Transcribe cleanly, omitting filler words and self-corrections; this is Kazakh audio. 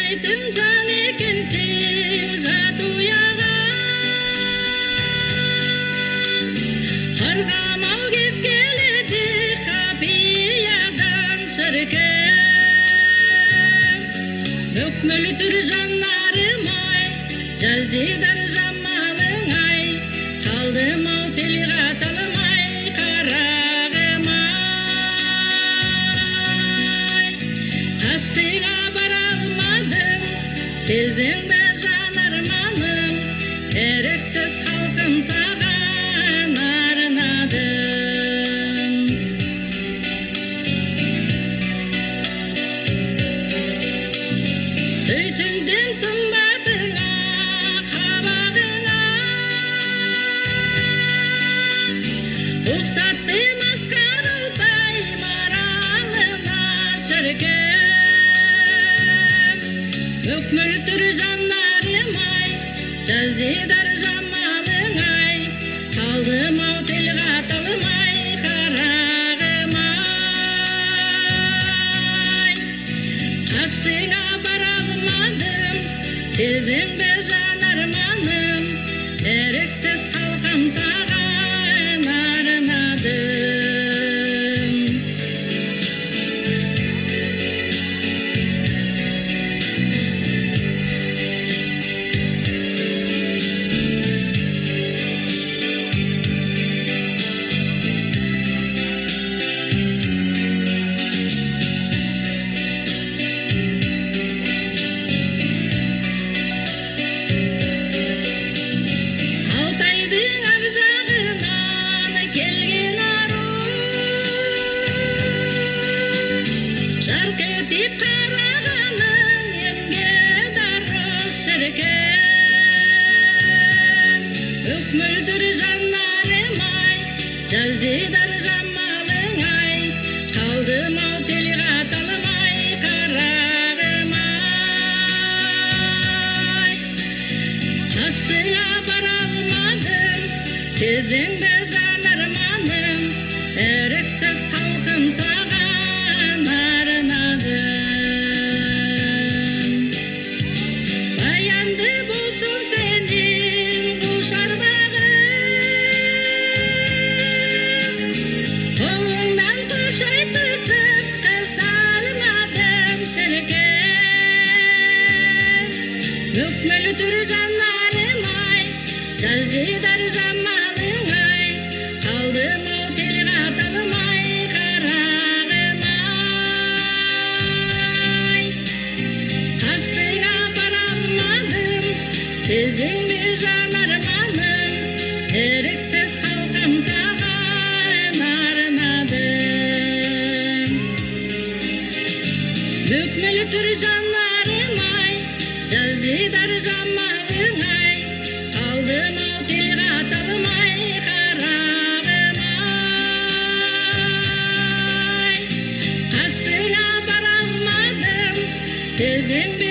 ойнайтын жан екенсің жат ұяға. Қарғамау кез келеді қапиядан шіркін. Өкмөлтір жанарым-ай, жазидар жамалың-ай, қалдым-ау телға талмай қарағым-ай. Қасыңа бара алмадым, сездің бе жанарманым, еріксіз халқым саған арнадым. Сүйсіндің сымбатыңа, қабағыңа, ұқсатты масқарылтай маралына шіркін. Өкмөлтір жанарым-ай, жазидар жамалың-ай, қалдым-ау телға талмай қарағым-ай. Қасыңа бара алмадым, сездің бе жанарманым, еріксіз халқым саған арнадым. Алтайдың ар жағынан келген ару, жарқ етіп қарағаның емге дары шіркін. Өкмөлтір жанарым-ай, жазидар жамалың-ай, қалдым-ау телға талмай қарағым-ай. Қасыңа бара алмадым, сездің бе жанарманым, еріксіз халқым саған арнадым. Баянды болсын сенің құшар бағың, қолыңнан құшай түсіп қыз алмадым шіркін. Өкмөлтір жанарым-ай, жазидар жамалың-ай, қалдым-ау телға талмай қарағым-ай. Қасыңа бара алмадым, сездің бе жанарманым, еріксіз халқым саған арнадым. Өкмөлтір жанарым-ай, жазидар жамалың-ай, қалдым-ау телға талмай қарағым-ай. Қасыңа бара алмадым, сездің бе